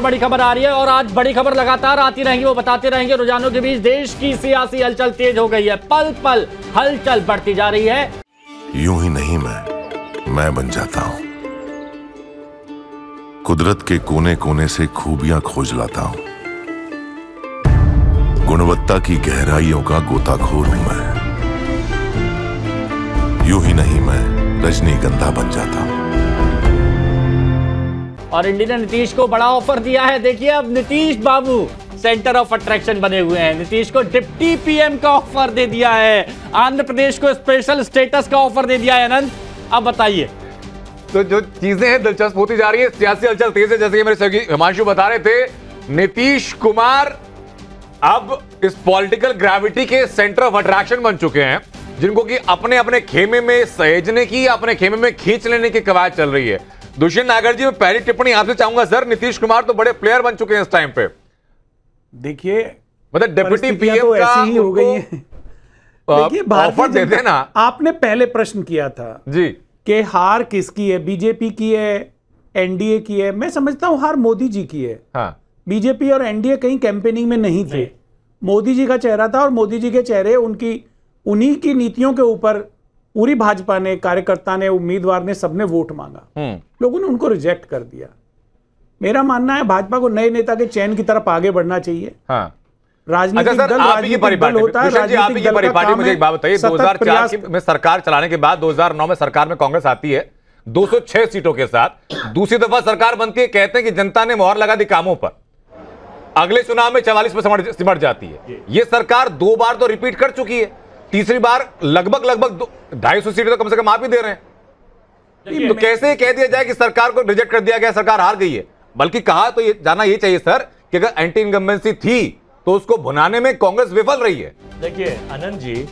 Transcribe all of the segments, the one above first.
बड़ी खबर आ रही है और आज बड़ी खबर लगातार आती रहेंगी, वो बताते रहेंगे। रुझानों के बीच देश की सियासी हलचल तेज हो गई है, पल पल हलचल बढ़ती जा रही है। यूं ही नहीं मैं बन जाता हूं, कुदरत के कोने कोने से खूबियां खोज लाता हूं, गुणवत्ता की गहराइयों का गोताखोर हूं मैं। यूं ही नहीं मैं रजनीगंधा बन जाता हूं। और इंडी ने नीतीश को बड़ा ऑफर दिया है। देखिए अब नीतीश बाबू सेंटर ऑफ अट्रैक्शन बने हुए हैं। नीतीश को डिप्टी पीएम का ऑफर दे दिया है, आंध्र प्रदेश को स्पेशल स्टेटस का ऑफर दे दिया है। अनंत अब बताइए। तो जो चीजें हैं दिलचस्प होती जा रही है, सियासी हलचल तेज है। जैसे कि मेरे सहयोगी हिमांशु बता रहे थे, नीतीश कुमार अब इस पॉलिटिकल ग्रेविटी के सेंटर ऑफ अट्रैक्शन बन चुके हैं, जिनको कि अपने अपने खेमे में सहेजने की, अपने खेमे में खींच लेने की कवायद चल रही है। दुष्यंत नागर जी, मैं पहली टिप्पणी आपसे चाहूंगा सर, नीतीश कुमार तो बड़े प्लेयर बन चुके हैं इस टाइम पे। देखिए मतलब डिप्टी पीएम तो का ऐसी ही हो गई है। देखिए ऑफर दे देना। आपने पहले प्रश्न किया था जी कि हार किसकी है, बीजेपी की है, एनडीए की है। मैं समझता हूं हार मोदी जी की है। हाँ, बीजेपी और एनडीए कहीं कैंपेनिंग में नहीं थे। मोदी जी का चेहरा था और मोदी जी के चेहरे उन्हीं की नीतियों के ऊपर पूरी भाजपा ने, कार्यकर्ता ने, उम्मीदवार ने, सबने वोट मांगा। लोगों ने उनको रिजेक्ट कर दिया। मेरा मानना है भाजपा को नए नेता के चयन की तरफ आगे बढ़ना चाहिए। हाँ। राजनीतिक दल राजनीतिक दल होता है। राजनीतिक दल का काम मुझे एक बात बताइए, 2004 में सरकार चलाने के बाद 2009 में सरकार में कांग्रेस आती है 206 सीटों के साथ, दूसरी दफा सरकार बनती है, कहते हैं कि जनता ने मोहर लगा दी कामों पर, अगले चुनाव में 44 पर सिमट जाती है। ये सरकार 2 बार तो रिपीट कर चुकी है, तीसरी बार लगभग 250 सीटें तो कम से कम आप ही दे रहे हैं। तो कैसे कह दिया जाए कि सरकार को रिजेक्ट कर दिया गया, सरकार हार गई है? बल्कि कहा तो ये जाना ये चाहिए सर कि अगर एंटी इनकम्बेंसी थी तो उसको भुनाने में कांग्रेस विफल रही है। देखिए आनंद जी,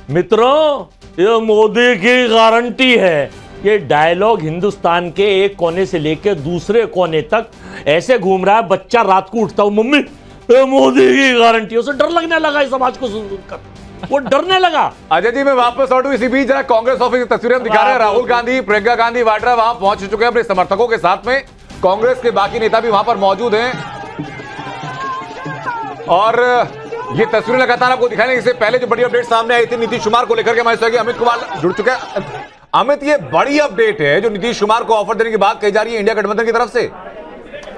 मित्रों, ये मोदी की गारंटी है। ये डायलॉग हिंदुस्तान के एक कोने से लेकर दूसरे कोने तक ऐसे घूम रहा है, बच्चा रात को उठता हूं, मम्मी ये मोदी की गारंटी। उसे डर लगने लगा इस समाज को सुनकर, वो डरने लगा। अजय जी, मैं वापस लौटूं इसी बीच, जरा कांग्रेस ऑफिस की तस्वीरें हम दिखा रहे हैं। राहुल गांधी, प्रियंका गांधी वाड्रा वहां पहुंच चुके हैं अपने समर्थकों के साथ में। कांग्रेस के बाकी नेता भी वहां पर मौजूद हैं और ये तस्वीरें लगातार आपको दिखाने। इससे पहले जो बड़ी अपडेट सामने आई थी नीतीश कुमार को लेकर के, हमारे सहयोगी अमित कुमार जुड़ चुके हैं। अमित, ये बड़ी अपडेट है जो नीतीश कुमार को ऑफर देने की बात कही जा रही है इंडिया गठबंधन की तरफ से।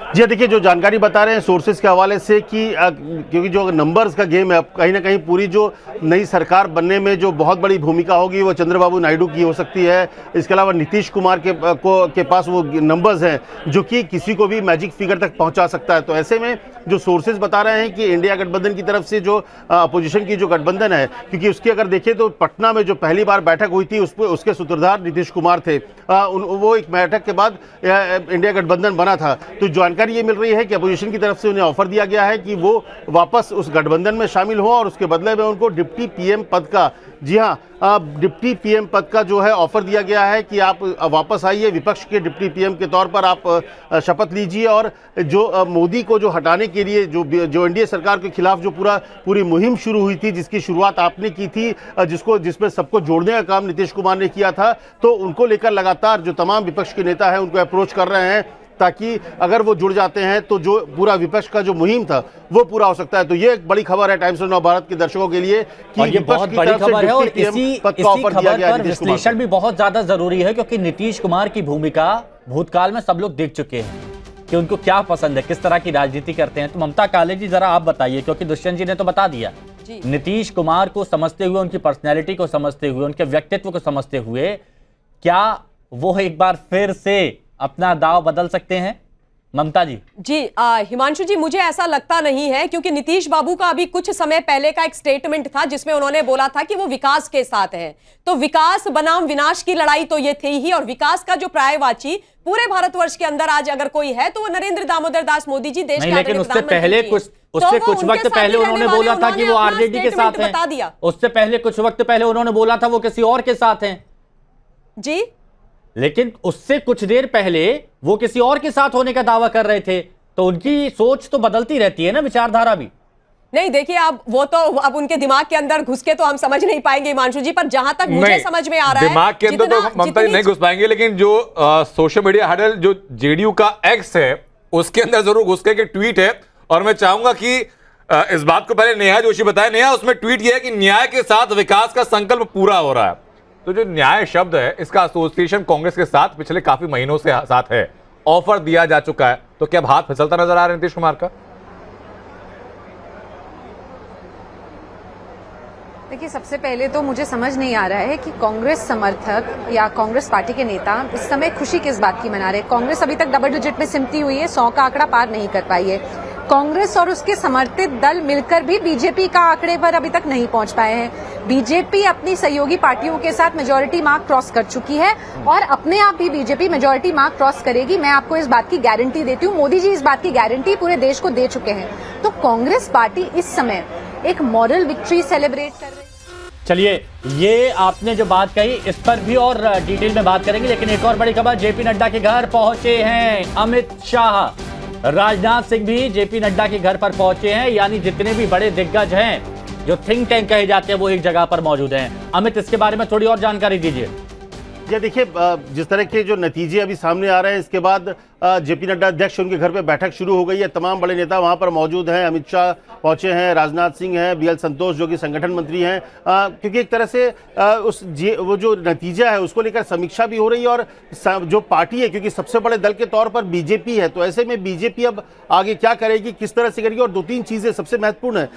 जी देखिए, जो जानकारी बता रहे हैं सोर्सेज के हवाले से कि क्योंकि जो नंबर्स का गेम है, कहीं ना कहीं पूरी जो नई सरकार बनने में जो बहुत बड़ी भूमिका होगी वो चंद्रबाबू नायडू की हो सकती है। इसके अलावा नीतीश कुमार के पास वो नंबर्स हैं जो कि किसी को भी मैजिक फिगर तक पहुंचा सकता है। तो ऐसे में जो सोर्सेज बता रहे हैं कि इंडिया गठबंधन की तरफ से जो अपोजिशन की जो गठबंधन है, क्योंकि उसकी अगर देखें तो पटना में जो पहली बार बैठक हुई थी उसके सूत्रधार नीतीश कुमार थे। वो एक बैठक के बाद इंडिया गठबंधन बना था। तो जानकारी ये मिल रही है कि अपोजिशन की तरफ से उन्हें ऑफर दिया गया है कि वो वापस उस गठबंधन में शामिल हो और उसके बदले में उनको डिप्टी पीएम पद का, जी हाँ, डिप्टी पीएम पद का जो है ऑफर दिया गया है कि आप वापस आइए, विपक्ष के डिप्टी पीएम के तौर पर आप शपथ लीजिए और जो मोदी को जो हटाने के लिए जो एनडीए सरकार के खिलाफ जो पूरी मुहिम शुरू हुई थी, जिसकी शुरुआत आपने की थी, जिसमें सबको जोड़ने का काम नीतीश कुमार ने किया था, तो उनको लेकर लगातार जो तमाम विपक्ष के नेता हैं उनको अप्रोच कर रहे हैं ताकि अगर वो जुड़ जाते हैं तो जो पूरा विपक्ष का जो मुहिम था वो पूरा हो सकता है। तो ये एक बड़ी खबर है टाइम्स ऑफ भारत के दर्शकों के लिए कि ये बहुत बड़ी खबर है और इसी खबर पर विश्लेषण भी बहुत ज्यादा जरूरी है, क्योंकि नीतीश कुमार की भूमिका भूतकाल में सब लोग देख चुके हैं कि उनको क्या पसंद है, किस तरह की राजनीति करते हैं। तो ममता काले जी, जरा आप बताइए, क्योंकि दुष्यंत जी ने तो बता दिया, नीतीश कुमार को समझते हुए, उनकी पर्सनैलिटी को समझते हुए, उनके व्यक्तित्व को समझते हुए, क्या वो एक बार फिर से अपना दाव बदल सकते हैं? ममता जी। जी हिमांशु जी, मुझे ऐसा लगता नहीं है, क्योंकि नीतीश बाबू का अभी कुछ समय पहले का एक स्टेटमेंट था जिसमें उन्होंने बोला था कि वो विकास के साथ हैं। तो विकास बनाम विनाश की लड़ाई तो ये थी ही, और विकास का जो पर्यायवाची पूरे भारतवर्ष के अंदर आज अगर कोई है तो वो नरेंद्र दामोदर दास मोदी जी, देश के लेकिन उससे पहले कुछ वक्त पहले उन्होंने बोला था कि वो आरजेडी के साथ हैं। बता दिया। उससे पहले कुछ वक्त पहले उन्होंने बोला था वो किसी और के साथ हैं। जी, लेकिन उससे कुछ देर पहले वो किसी और के साथ होने का दावा कर रहे थे। तो उनकी सोच तो बदलती रहती है ना, विचारधारा भी। नहीं देखिए, अब वो तो अब उनके दिमाग के अंदर घुस के तो हम समझ नहीं पाएंगे हिमांशु जी, पर जहां तक मुझे समझ में आ रहा है दिमाग के अंदर तो ममता जी नहीं घुस पाएंगे, लेकिन जो सोशल मीडिया हैंडल जो जेडीयू का एक्स है उसके अंदर जरूर घुस के ट्वीट है, और मैं चाहूंगा कि इस बात को पहले नेहा जोशी बताए। नेहा, उसमें ट्वीट यह है कि न्याय के साथ विकास का संकल्प पूरा हो रहा है। तो जो न्याय शब्द है, इसका एसोसिएशन कांग्रेस के साथ पिछले काफी महीनों से साथ है, ऑफर दिया जा चुका है, तो क्या अब हाथ फिसलता नजर आ रहा है नीतीश कुमार का? देखिए, सबसे पहले तो मुझे समझ नहीं आ रहा है कि कांग्रेस समर्थक या कांग्रेस पार्टी के नेता इस समय खुशी किस बात की मना रहे हैं। कांग्रेस अभी तक डबल डिजिट में सिमटी हुई है, 100 का आंकड़ा पार नहीं कर पाई है। कांग्रेस और उसके समर्थित दल मिलकर भी बीजेपी का आंकड़े पर अभी तक नहीं पहुंच पाए हैं। बीजेपी अपनी सहयोगी पार्टियों के साथ मेजॉरिटी मार्क क्रॉस कर चुकी है और अपने आप भी बीजेपी मेजॉरिटी मार्क क्रॉस करेगी। मैं आपको इस बात की गारंटी देती हूँ। मोदी जी इस बात की गारंटी पूरे देश को दे चुके हैं। तो कांग्रेस पार्टी इस समय एक मॉरल विक्ट्री सेलिब्रेट कर रही है। चलिए, ये आपने जो बात कही इस पर भी और डिटेल में बात करेंगे, लेकिन एक और बड़ी खबर, जेपी नड्डा के घर पहुंचे हैं अमित शाह। राजनाथ सिंह भी जेपी नड्डा के घर पर पहुंचे हैं, यानी जितने भी बड़े दिग्गज हैं, जो थिंक टैंक कहे जाते हैं, वो एक जगह पर मौजूद हैं। अमित, इसके बारे में थोड़ी और जानकारी दीजिए। ये देखिए, जिस तरह के जो नतीजे अभी सामने आ रहे हैं, इसके बाद जेपी नड्डा अध्यक्ष, उनके घर पे बैठक शुरू हो गई है। तमाम बड़े नेता वहां पर मौजूद हैं। अमित शाह पहुंचे हैं, राजनाथ सिंह हैं, बीएल संतोष जो कि संगठन मंत्री हैं, क्योंकि एक तरह से वो जो नतीजा है उसको लेकर समीक्षा भी हो रही है। और जो पार्टी है, क्योंकि सबसे बड़े दल के तौर पर बीजेपी है, तो ऐसे में बीजेपी अब आगे क्या करेगी, किस तरह से करेगी। और 2-3 चीजें सबसे महत्वपूर्ण है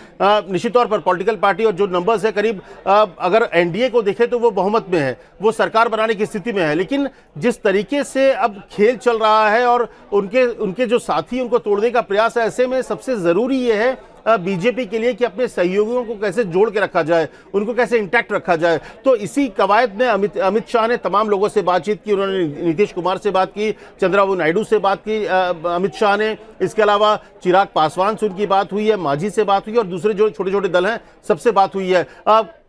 निश्चित तौर पर पॉलिटिकल पार्टी, और जो नंबर्स है करीब अगर एनडीए को देखें तो वो बहुमत में है, वो सरकार बनाने की स्थिति में है। लेकिन जिस तरीके से अब खेल चल रहा है और उनके जो साथी उनको तोड़ने का प्रयास है, ऐसे में सबसे जरूरी ये है बीजेपी के लिए कि अपने सहयोगियों को कैसे जोड़ के रखा जाए, उनको कैसे इंटैक्ट रखा जाए। तो इसी कवायद में अमित शाह ने तमाम लोगों से बातचीत की। उन्होंने नीतीश कुमार से बात की, चंद्रबाबू नायडू से बात की अमित शाह ने। इसके अलावा चिराग पासवान से उनकी बात हुई है, मांझी से बात हुई है, और दूसरे जो छोटे छोटे दल हैं सबसे बात हुई है।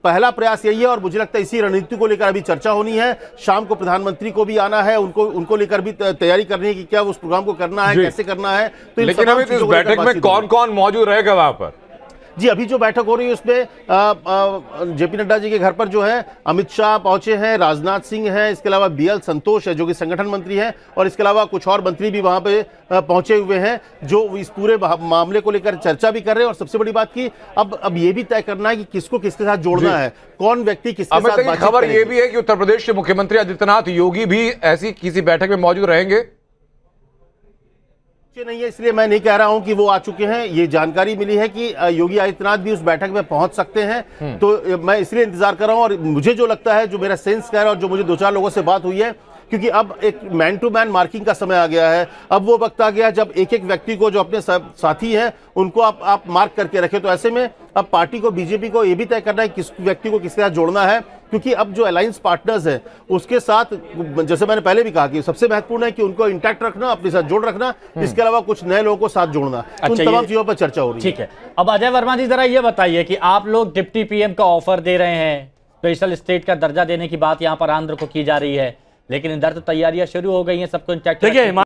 पहला प्रयास यही है, और मुझे लगता है इसी रणनीति को लेकर अभी चर्चा होनी है। शाम को प्रधानमंत्री को भी आना है, उनको लेकर भी तैयारी करनी है कि क्या उस प्रोग्राम को करना है, कैसे करना है। तो लेकिन अभी इस बैठक में कौन कौन मौजूद रहेगा वहां पर? जी, अभी जो बैठक हो रही है उसमें जेपी नड्डा जी के घर पर जो है अमित शाह पहुंचे हैं, राजनाथ सिंह हैं, इसके अलावा बीएल संतोष है जो कि संगठन मंत्री हैं, और इसके अलावा कुछ और मंत्री भी वहां पे पहुंचे हुए हैं जो इस पूरे मामले को लेकर चर्चा भी कर रहे हैं। और सबसे बड़ी बात की अब ये भी तय करना है कि किसको किसके साथ जोड़ना है, कौन व्यक्ति किसके साथ बातचीत करेगा। खबर ये भी है कि उत्तर प्रदेश के मुख्यमंत्री आदित्यनाथ योगी भी ऐसी किसी बैठक में मौजूद रहेंगे। नहीं है, इसलिए मैं नहीं कह रहा हूं कि वो आ चुके हैं। ये जानकारी मिली है कि योगी आदित्यनाथ भी उस बैठक में पहुंच सकते हैं, तो मैं इसलिए इंतजार कर रहा हूं। और मुझे जो लगता है, जो मेरा सेंस कह रहा है, और जो मुझे 2-4 लोगों से बात हुई है, क्योंकि अब एक मैन टू मैन मार्किंग का समय आ गया है। अब वो वक्त आ गया है जब एक एक व्यक्ति को, जो अपने साथी हैं, उनको आप मार्क करके रखें। तो ऐसे में अब पार्टी को, बीजेपी को ये भी तय करना है किस व्यक्ति को किसके साथ जोड़ना है, क्योंकि अब जो अलायंस पार्टनर्स हैं उसके साथ, जैसे मैंने पहले भी कहा कि सबसे महत्वपूर्ण है कि उनको इंटैक्ट रखना, अपने साथ जोड़ रखना, इसके अलावा कुछ नए लोगों को साथ जोड़ना। उन तमाम चीजों पर चर्चा हो रही है। ठीक है, अब अजय वर्मा जी जरा ये बताइए कि आप लोग डिप्टी पीएम का ऑफर दे रहे हैं, स्पेशल स्टेट का दर्जा देने की बात यहाँ पर आंध्र को की जा रही है, लेकिन इधर तो तैयारियां शुरू हो गई हैं, सबको इंटैक्ट